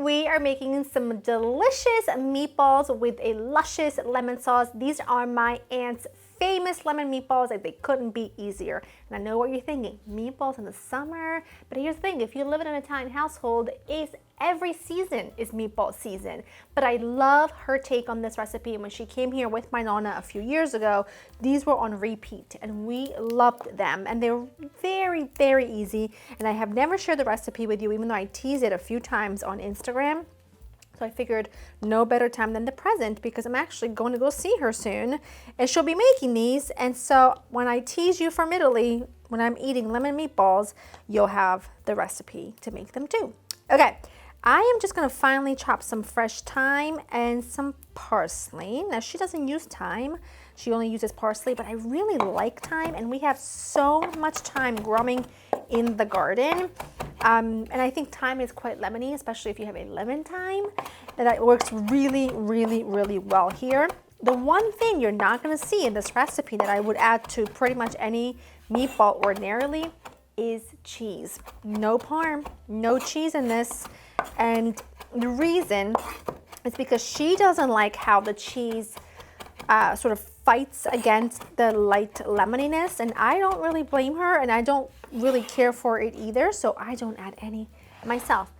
We are making some delicious meatballs with a luscious lemon sauce. These are my aunt's famous lemon meatballs. Like, they couldn't be easier. And I know what you're thinking, meatballs in the summer. But here's the thing, if you live in an Italian household, every season is meatball season. But I love her take on this recipe. And when she came here with my Nonna a few years ago, these were on repeat and we loved them. And they were very, very easy. And I have never shared the recipe with you, even though I teased it a few times on Instagram. So I figured no better time than the present, because I'm actually going to go see her soon and she'll be making these. And so when I tease you from Italy, when I'm eating lemon meatballs, you'll have the recipe to make them too. Okay, I am just going to finely chop some fresh thyme and some parsley. Now, she doesn't use thyme. She only uses parsley, but I really like thyme, and we have so much thyme growing in the garden. And I think thyme is quite lemony, especially if you have a lemon thyme. And that works really, really, really well here. The one thing you're not going to see in this recipe that I would add to pretty much any meatball ordinarily is cheese. No parm, no cheese in this. And the reason is because she doesn't like how the cheese sort of fights against the light lemoniness, and I don't really blame her, and I don't really care for it either, so I don't add any myself.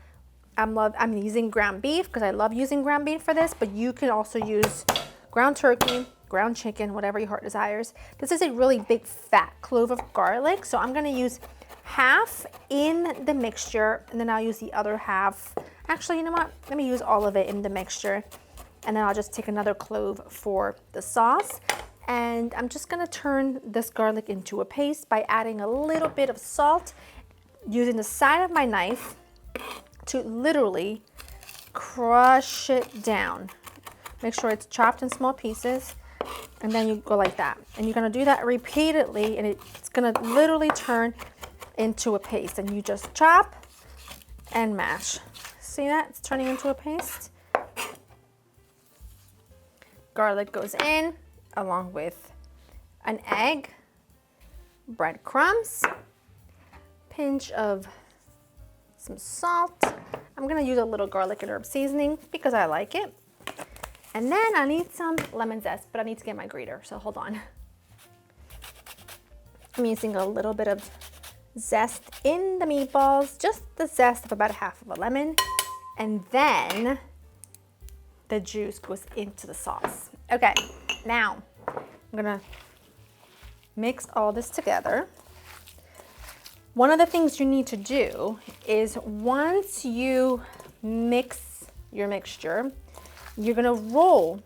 I'm using ground beef because I love using ground beef for this, but you can also use ground turkey, ground chicken, whatever your heart desires. This is a really big fat clove of garlic, so I'm going to use half in the mixture, and then I'll use the other half. Actually, you know what? Let me use all of it in the mixture, and then I'll just take another clove for the sauce. And I'm just going to turn this garlic into a paste by adding a little bit of salt, using the side of my knife to literally crush it down. Make sure it's chopped in small pieces, and then you go like that. And you're going to do that repeatedly, and it's going to literally turn into a paste. And you just chop and mash. See that? It's turning into a paste. Garlic goes in along with an egg, breadcrumbs, pinch of some salt. I'm going to use a little garlic and herb seasoning because I like it. And then I need some lemon zest, but I need to get my grater, so hold on. I'm using a little bit of zest in the meatballs, just the zest of about half of a lemon, and then the juice goes into the sauce. Okay, now I'm gonna mix all this together. One of the things you need to do is, once you mix your mixture, you're gonna roll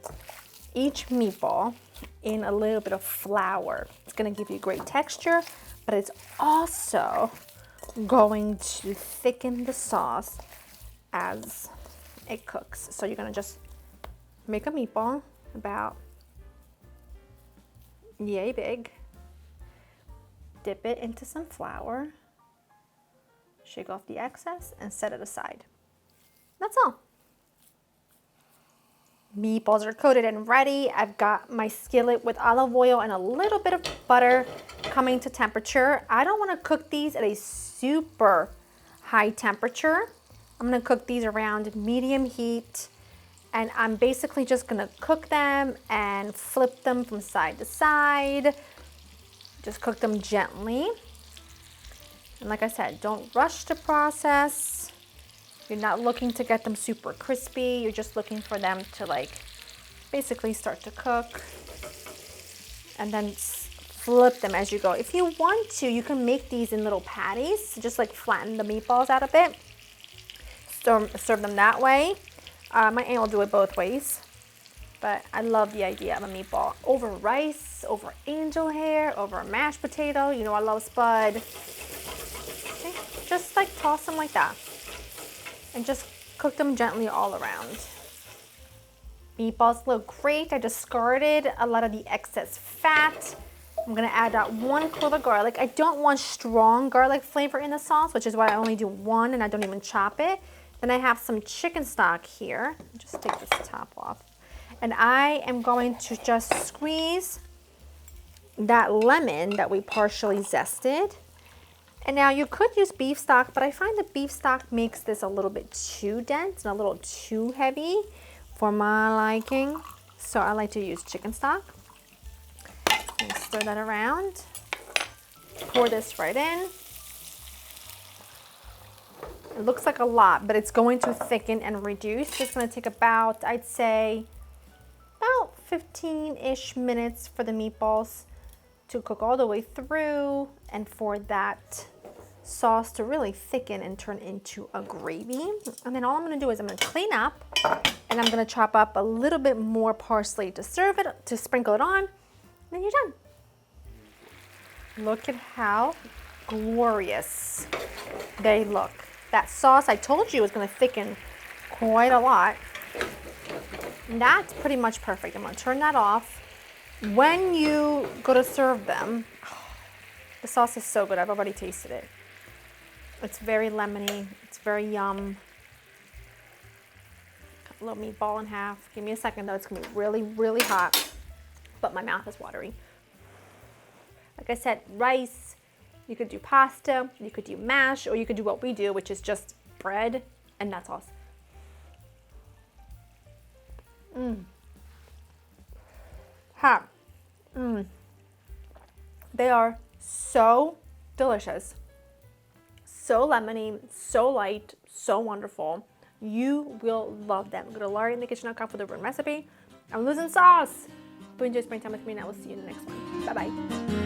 each meatball in a little bit of flour. It's gonna give you great texture, but it's also going to thicken the sauce as it cooks. So you're gonna just make a meatball about yay big, dip it into some flour, shake off the excess, and set it aside. That's all. Meatballs are coated and ready. I've got my skillet with olive oil and a little bit of butter coming to temperature. I don't want to cook these at a super high temperature. I'm going to cook these around medium heat, and I'm basically just going to cook them and flip them from side to side. Just cook them gently. And like I said, don't rush the process. You're not looking to get them super crispy. You're just looking for them to, like, basically start to cook. And then flip them as you go. If you want to, you can make these in little patties. Just like flatten the meatballs out a bit. Serve them that way. My aunt will do it both ways. But I love the idea of a meatball over rice, over angel hair, over a mashed potato. You know I love spud. Okay, just like toss them like that. And just cook them gently all around. Meatballs look great. I discarded a lot of the excess fat. I'm gonna add that 1 clove of garlic. I don't want strong garlic flavor in the sauce, which is why I only do 1 and I don't even chop it. Then I have some chicken stock here. Just take this top off. And I am going to just squeeze that lemon that we partially zested And now you could use beef stock, but I find that beef stock makes this a little bit too dense and a little too heavy for my liking. So I like to use chicken stock. And stir that around. Pour this right in. It looks like a lot, but it's going to thicken and reduce. It's going to take about, I'd say, about 15-ish minutes for the meatballs to cook all the way through and for that sauce to really thicken and turn into a gravy. And then all I'm going to do is I'm going to clean up and I'm going to chop up a little bit more parsley to serve it, to sprinkle it on, and then you're done. Look at how glorious they look. That sauce, I told you, is going to thicken quite a lot. And that's pretty much perfect. I'm going to turn that off. When you go to serve them, the sauce is so good. I've already tasted it. It's very lemony. It's very yum. Cut a little meatball in half. Give me a second though. It's going to be really, really hot. But my mouth is watery. Like I said, rice. You could do pasta, you could do mash, or you could do what we do, which is just bread and nut sauce. Ha. They are so delicious, so lemony, so light, so wonderful. You will love them. Go to LaurieInTheKitchen.com for the written recipe. I'm losing sauce. Hope you enjoyed spending time with me, and I will see you in the next one. Bye-bye.